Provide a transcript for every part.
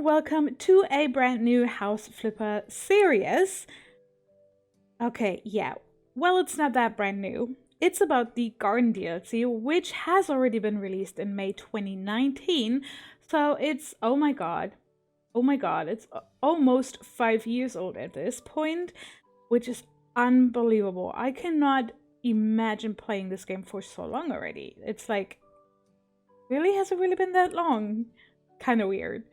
welcome to a brand new House Flipper series. Okay, yeah, well, it's not that brand new. It's about the Garden DLC, which has already been released in May 2019. So it's, oh my god, it's almost 5 years old at this point, which is unbelievable. I cannot imagine playing this game for so long already. It's like, really? Has it really been that long? Kind of weird.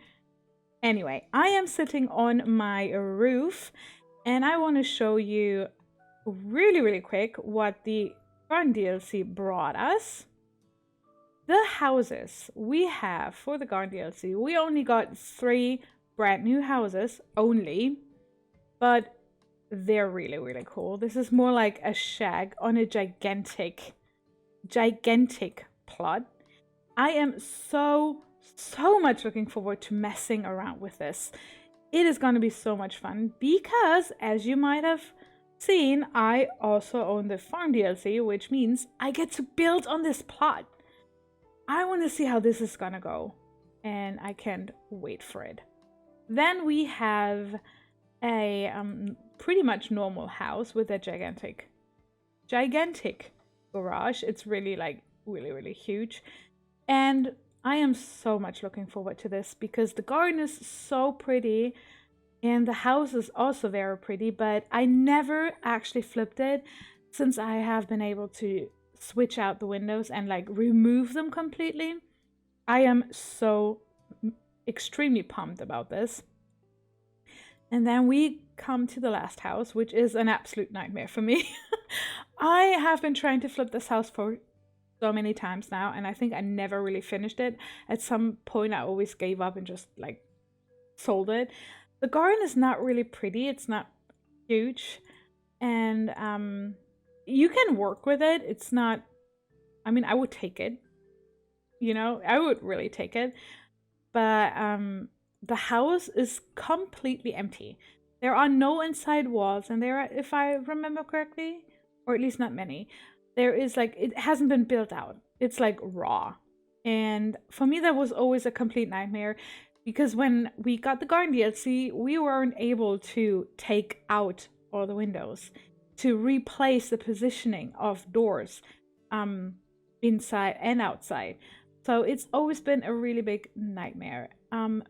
Anyway, I am sitting on my roof and I want to show you really quick what the Garden DLC brought us. The houses we have for the Garden DLC, we only got 3 brand new houses only, but they're really cool. This is more like a shag on a gigantic plot. I am so much looking forward to messing around with this. It is going to be so much fun because, as you might have seen, I also own the farm DLC, which means I get to build on this plot. I want to see how this is gonna go, and I can't wait for it. Then we have a pretty much normal house with a gigantic garage. It's really like really huge, and I am so much looking forward to this because the garden is so pretty and the house is also very pretty, but I never actually flipped it since I have been able to switch out the windows and like remove them completely. I am so extremely pumped about this. And then we come to the last house, which is an absolute nightmare for me. I have been trying to flip this house for so many times now, and I think I never really finished it. At some point I always gave up and just like sold it. The garden is not really pretty, it's not huge, and you can work with it. It's not, I mean, I would take it, you know, I would really take it, but the house is completely empty. There are no inside walls, and there are, if I remember correctly, or at least not many, there is like, it hasn't been built out. It's like raw. And for me, that was always a complete nightmare because when we got the Garden DLC, we weren't able to take out all the windows to replace the positioning of doors inside and outside. So it's always been a really big nightmare.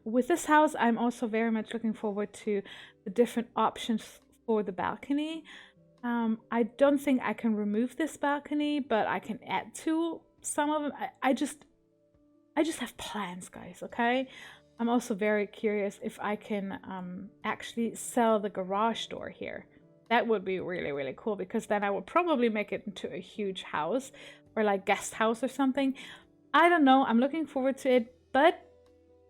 With this house, I'm also very much looking forward to the different options for the balcony. I don't think I can remove this balcony, but I can add to some of them. I just have plans, guys, okay? I'm also very curious if I can actually sell the garage door here. That would be really cool because then I would probably make it into a huge house or like guest house or something. I don't know. I'm looking forward to it, but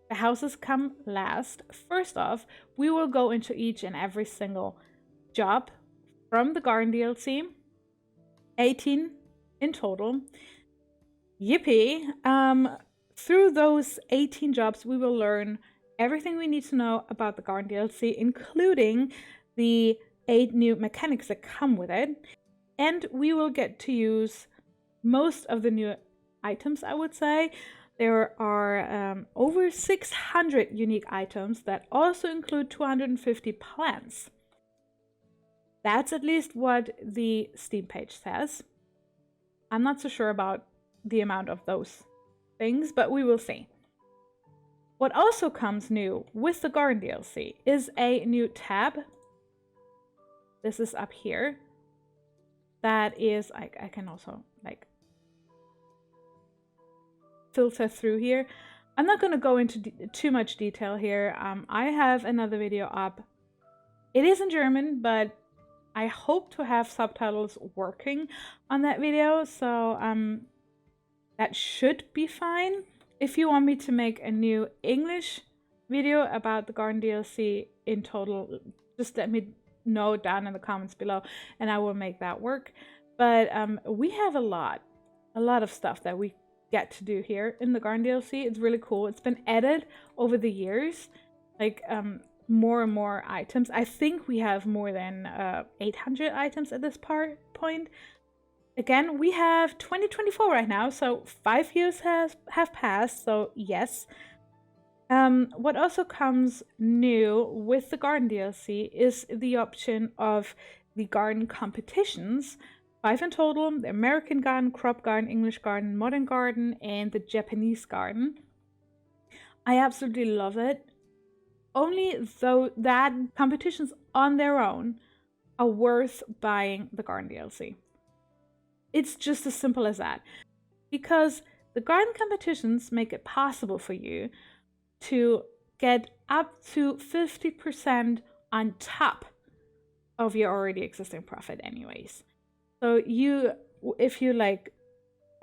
the houses come last. First off, we will go into each and every single job from the Garden DLC, 18 in total. Yippee! Through those 18 jobs, we will learn everything we need to know about the Garden DLC, including the 8 new mechanics that come with it. And we will get to use most of the new items, I would say. There are over 600 unique items that also include 250 plants. That's at least what the Steam page says. I'm not so sure about the amount of those things, but we will see. What also comes new with the Garden DLC is a new tab. This is up here. That is, I can also like filter through here. I'm not going to go into too much detail here. I have another video up. It is in German, but I hope to have subtitles working on that video, so that should be fine. If you want me to make a new English video about the Garden DLC in total, just let me know down in the comments below and I will make that work. But we have a lot of stuff that we get to do here in the Garden DLC. It's really cool. It's been added over the years, like more and more items. I think we have more than 800 items at this point. Again, we have 2024 right now, so 5 years have passed. So yes, What also comes new with the garden DLC is the option of the garden competitions. 5 in total: the American garden, crop garden, English garden, modern garden, and the Japanese garden. I absolutely love it. Only though that competitions on their own are worth buying the garden DLC. It's just as simple as that. Because the garden competitions make it possible for you to get up to 50% on top of your already existing profit anyways. So if you like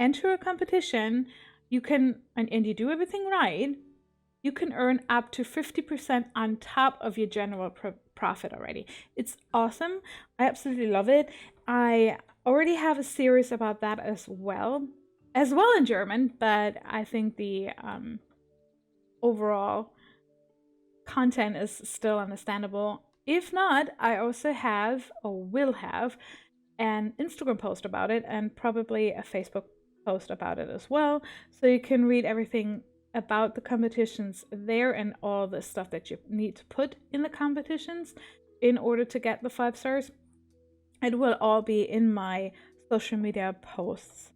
enter a competition, you can, and you do everything right, you can earn up to 50% on top of your general profit already. It's awesome. I absolutely love it. I already have a series about that as well in German, but I think the overall content is still understandable. If not, I also have, or will have, an Instagram post about it and probably a Facebook post about it as well. So you can read everything about the competitions there and all the stuff that you need to put in the competitions in order to get the 5 stars. It will all be in my social media posts.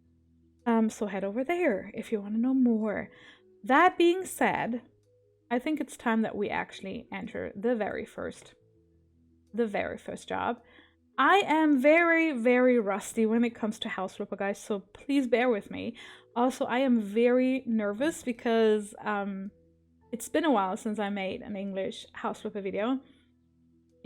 So head over there if you want to know more. That being said, I think it's time that we actually enter the very first job. I am very, very rusty when it comes to house flipper, guys, so please bear with me. Also, I am very nervous because it's been a while since I made an English house flipper video.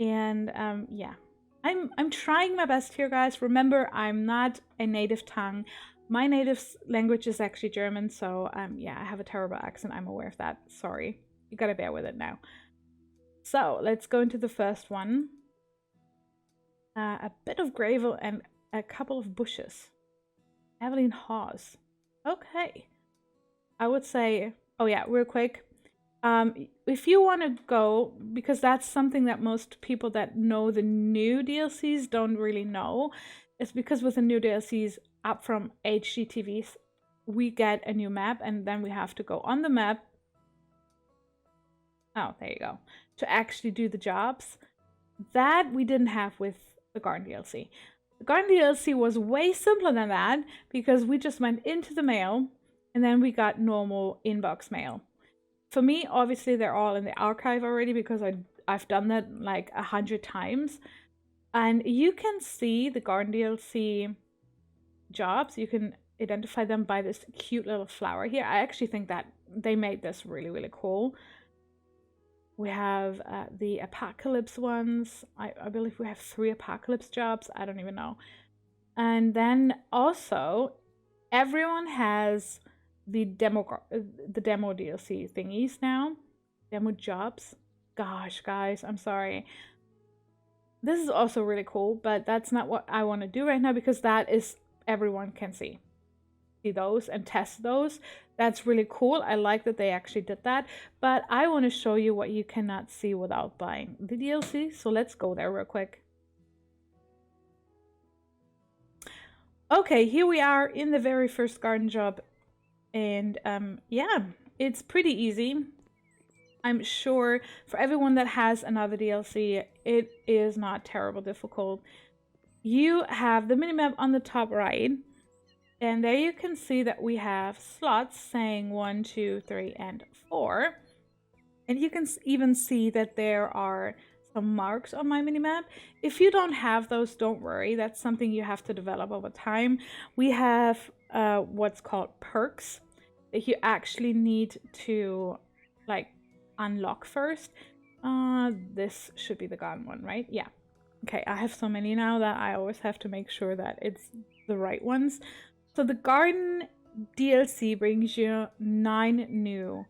And yeah, I'm trying my best here, guys. Remember, I'm not a native tongue. My native language is actually German, so yeah, I have a terrible accent. I'm aware of that. Sorry. You gotta bear with it now. So let's go into the first one. A bit of gravel and a couple of bushes. Evelyn Hawes. Okay. I would say, oh yeah, real quick. If you want to go, because that's something that most people that know the new DLCs don't really know, it's because with the new DLCs up from HGTVs, we get a new map and then we have to go on the map. Oh, there you go. To actually do the jobs. That we didn't have with the garden DLC. The garden DLC was way simpler than that because we just went into the mail and then we got normal inbox mail. For me, obviously, they're all in the archive already because I've done that like 100 times. And you can see the garden DLC jobs. You can identify them by this cute little flower here. I actually think that they made this really, really cool. We have the apocalypse ones. I believe we have 3 apocalypse jobs. I don't even know. And then also, everyone has the demo DLC thingies now. Demo jobs. Gosh, guys, I'm sorry. This is also really cool, but that's not what I want to do right now because that is everyone can see those and test those. That's really cool. I like that they actually did that, but I want to show you what you cannot see without buying the DLC. So let's go there real quick. Okay, here we are in the very first garden job, and yeah, it's pretty easy. I'm sure for everyone that has another DLC, it is not terrible difficult. You have the minimap on the top right, and there you can see that we have slots saying 1, 2, 3, and 4. And you can even see that there are some marks on my minimap. If you don't have those, don't worry. That's something you have to develop over time. We have what's called perks that you actually need to like unlock first. This should be the garden one, right? Yeah. Okay, I have so many now that I always have to make sure that it's the right ones. So the garden DLC brings you 9 new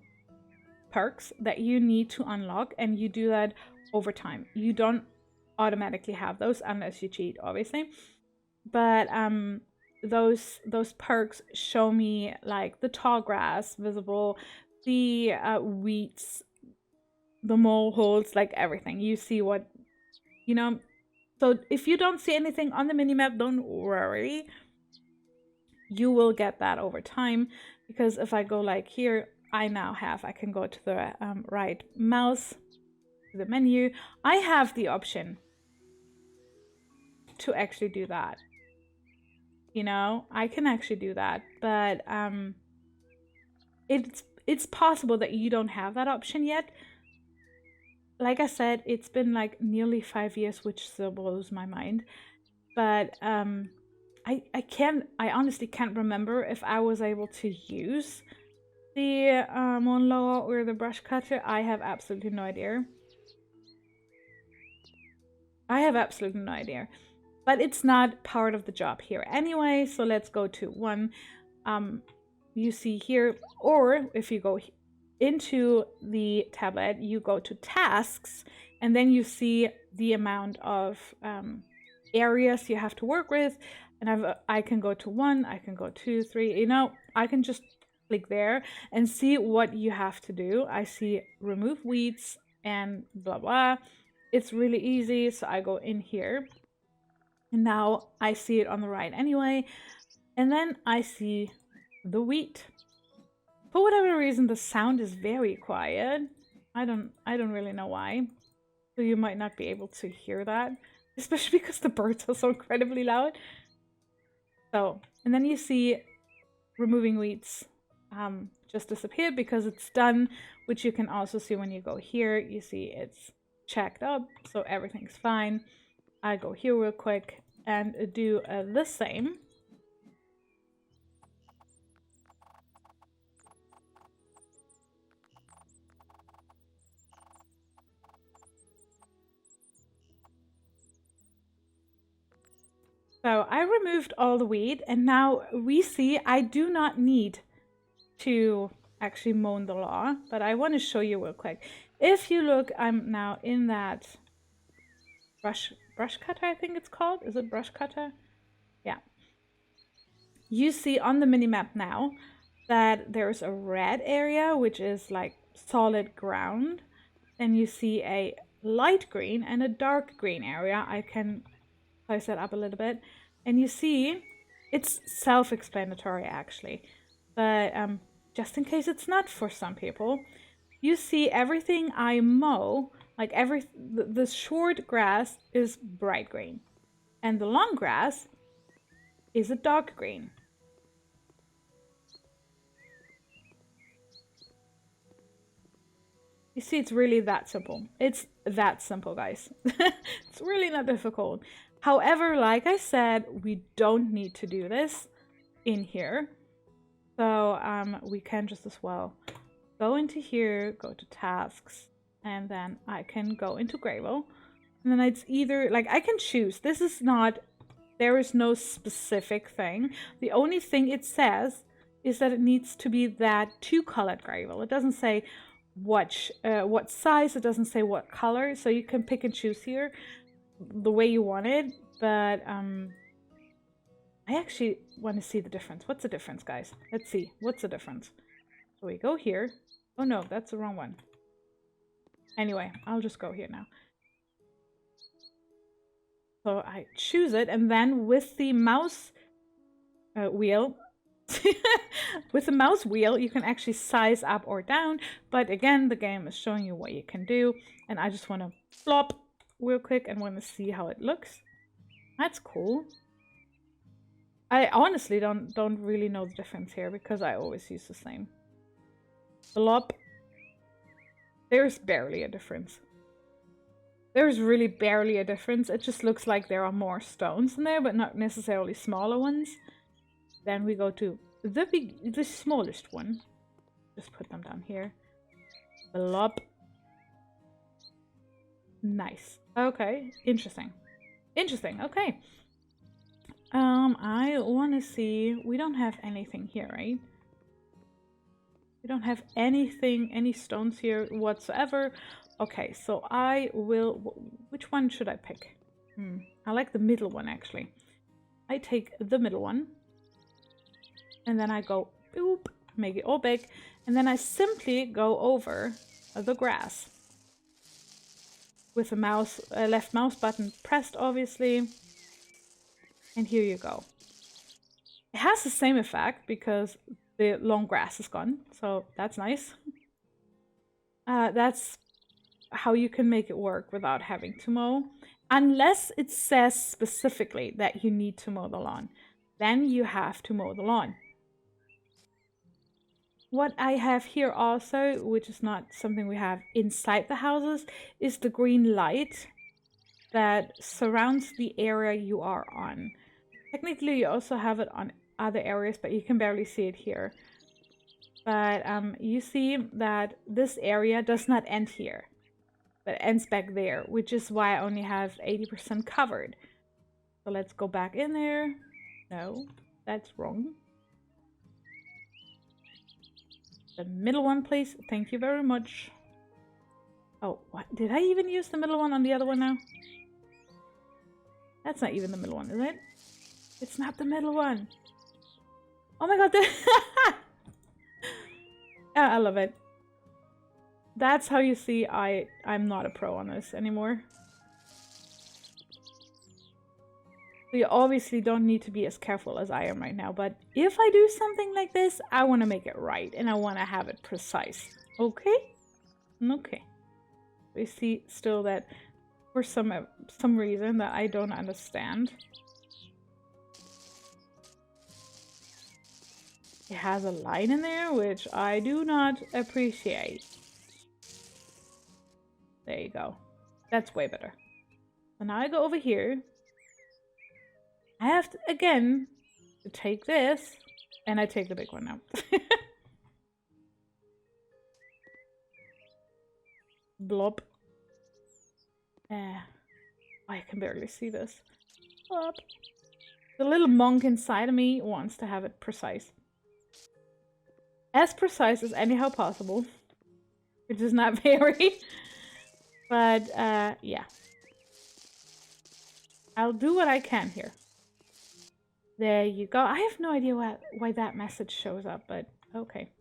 perks that you need to unlock, and you do that over time. You don't automatically have those unless you cheat, obviously. But those perks show me like the tall grass visible, the weeds, the mole holes, like everything. You see what, you know. So if you don't see anything on the minimap, don't worry. You will get that over time, because if I go like here, I now have, I can go to the right mouse, to the menu. I have the option to actually do that. You know, I can actually do that, but it's possible that you don't have that option yet. Like I said, it's been like nearly 5 years, which still blows my mind. But I honestly can't remember if I was able to use the Monlaw or the brush cutter. I have absolutely no idea. I have absolutely no idea. But it's not part of the job here anyway, so let's go to 1. You see here, or if you go into the tablet, you go to tasks, and then you see the amount of areas you have to work with. And I can go to 1, I can go 2, 3, you know, I can just click there and see what you have to do. I see remove weeds and blah blah. It's really easy, so I go in here. And now I see it on the right anyway. And then I see the wheat. For whatever reason, the sound is very quiet. I don't really know why. So you might not be able to hear that, especially because the birds are so incredibly loud. So, and then you see removing weeds just disappeared because it's done, which you can also see when you go here. You see it's checked up, so everything's fine. I go here real quick and do the same. So I removed all the weed, and now we see I do not need to actually mow the lawn, but I want to show you real quick. If you look, I'm now in that brush cutter, I think it's called. Is it brush cutter? Yeah. You see on the minimap now that there's a red area, which is like solid ground. Then you see a light green and a dark green area. I can size that up a little bit. And you see, it's self-explanatory actually. But just in case it's not for some people, you see everything I mow, like the short grass is bright green. And the long grass is a dark green. You see, it's really that simple. It's that simple, guys. It's really not difficult. However, like I said, we don't need to do this in here. So we can just as well go into here, go to tasks, and then I can go into Gravel. And then it's either, like, I can choose. This is not, there is no specific thing. The only thing it says is that it needs to be that 2-colored Gravel. It doesn't say what size, it doesn't say what color, so you can pick and choose here the way you want it. But I actually want to see the difference. What's the difference, guys? Let's see. What's the difference? So we go here. Oh no, that's the wrong one. Anyway, I'll just go here now. So I choose it, and then with the mouse wheel, with the mouse wheel, you can actually size up or down. But again, the game is showing you what you can do. And I just want to flop real quick and want to see how it looks. That's cool. I honestly don't really know the difference here because I always use the same. Flop. There's barely a difference. There's really barely a difference. It just looks like there are more stones in there, but not necessarily smaller ones. Then we go to the smallest one. Just put them down here. Blop. Nice. Okay. Interesting. Interesting. Okay. I want to see. We don't have anything here, right? We don't have anything, any stones here whatsoever. Okay, so I will. Which one should I pick? I like the middle one actually. I take the middle one. And then I go, boop, make it all big. And then I simply go over the grass. With the mouse, left mouse button pressed, obviously. And here you go. It has the same effect because the long grass is gone, so that's nice. That's how you can make it work without having to mow. Unless it says specifically that you need to mow the lawn. Then you have to mow the lawn. What I have here also, which is not something we have inside the houses, is the green light that surrounds the area you are on. Technically, you also have it on other areas, but you can barely see it here. But you see that this area does not end here, but ends back there, which is why I only have 80% covered. So let's go back in there. No, that's wrong. The middle one, please. Thank you very much. Oh, what? Did I even use the middle one on the other one now? That's not even the middle one, is it? It's not the middle one. Oh my god. I love it. That's how you see I'm not a pro on this anymore. So you obviously don't need to be as careful as I am right now, but if I do something like this, I want to make it right and I want to have it precise. Okay? Okay. We see still that for some reason that I don't understand. It has a line in there, which I do not appreciate. There you go. That's way better. So now I go over here. I have to, again, to take this, and I take the big one now. Blob. I can barely see this. Blob. The little monk inside of me wants to have it precise. As precise as anyhow possible. Which is not very. But, yeah. I'll do what I can here. There you go. I have no idea why that message shows up, but okay.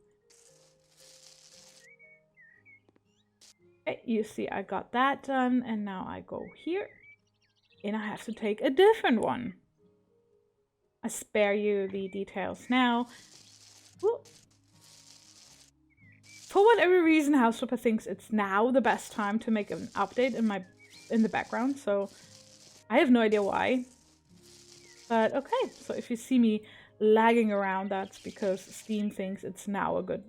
Okay, you see I got that done, and now I go here. And I have to take a different one. I spare you the details now. Ooh. For whatever reason, Houseflipper thinks it's now the best time to make an update in the background, so I have no idea why. But okay, so if you see me lagging around, that's because Steam thinks it's now a good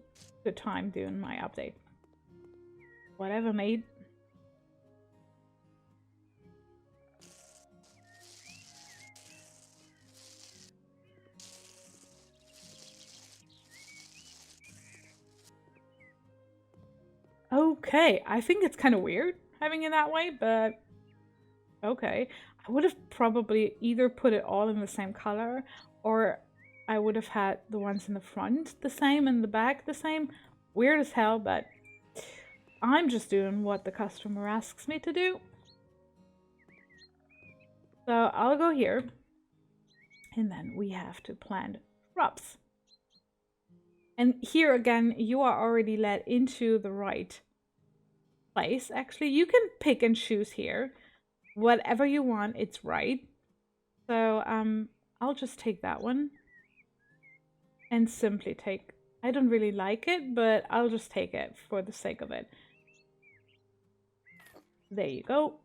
time doing my update. Whatever, mate. Okay, I think it's kind of weird having it that way, but okay. I would have probably either put it all in the same color, or I would have had the ones in the front the same and the back the same. Weird as hell, but I'm just doing what the customer asks me to do. So I'll go here, and then we have to plant shrubs. And here again, you are already led into the right place. Actually, you can pick and choose here. Whatever you want, it's right. So I'll just take that one and simply take, I don't really like it, but I'll just take it for the sake of it. There you go.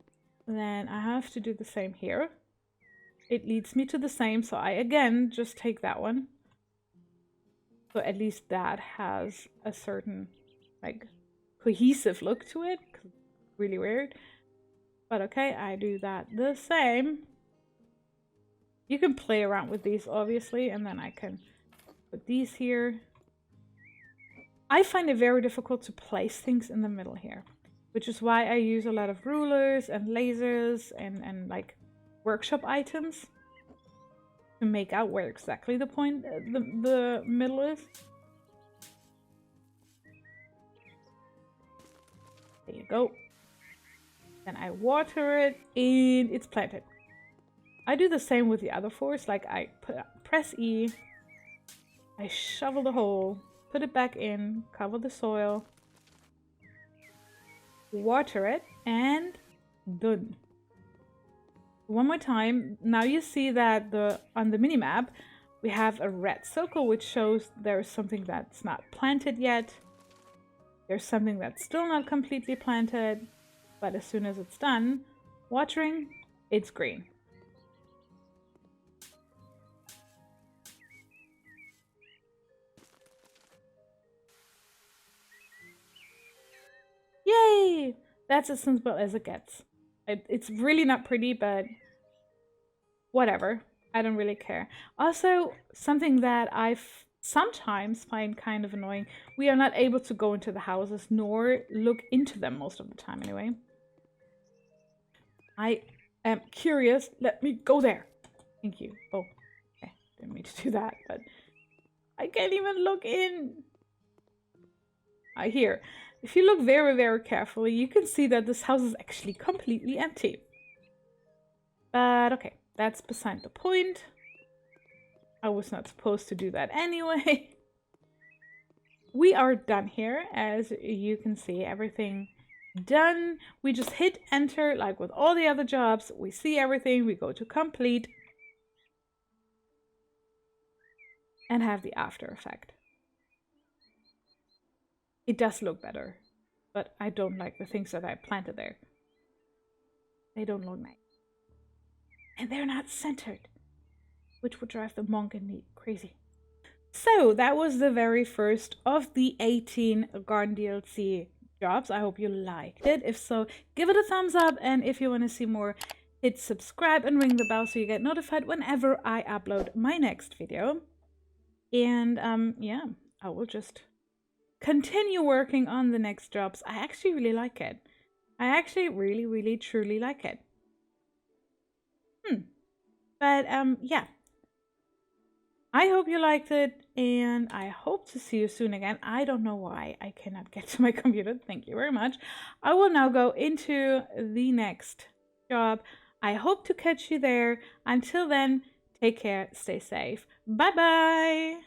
Then I have to do the same here. It leads me to the same, so I again just take that one. So at least that has a certain like cohesive look to it. Really weird. But okay, I do that the same. You can play around with these, obviously, and then I can put these here. I find it very difficult to place things in the middle here, which is why I use a lot of rulers and lasers and like workshop items to make out where exactly the point, the middle is. There you go. Then I water it and it's planted. I do the same with the other fours. Like I press E, I shovel the hole, put it back in, cover the soil, water it, and done. One more time. Now you see that on the minimap, We have a red circle, which shows there's something that's not planted yet. There's something that's still not completely planted, but as soon as it's done watering, it's green. Yay! That's as simple as it gets. It's really not pretty, but whatever. I don't really care. Also, something that I sometimes find kind of annoying, we are not able to go into the houses nor look into them most of the time anyway. I am curious. Let me go there. Thank you. Oh, okay. Didn't mean to do that, but I can't even look in. Here. If you look very, very carefully, you can see that this house is actually completely empty. But okay, that's beside the point. I was not supposed to do that anyway. We are done here. As you can see, everything done. We just hit enter like with all the other jobs. We see everything. We go to complete and have the after effect. It does look better, but I don't like the things that I planted there. They don't look nice. And they're not centered, which would drive the monk in me crazy. So that was the very first of the 18 Garden DLC jobs. I hope you liked it. If so, give it a thumbs up. And if you want to see more, hit subscribe and ring the bell so you get notified whenever I upload my next video. And yeah, I will just continue working on the next jobs. I actually really like it. I actually really, really, truly like it. But yeah. I hope you liked it, and I hope to see you soon again. I don't know why I cannot get to my computer. Thank you very much. I will now go into the next job. I hope to catch you there. Until then, take care, stay safe. Bye-bye.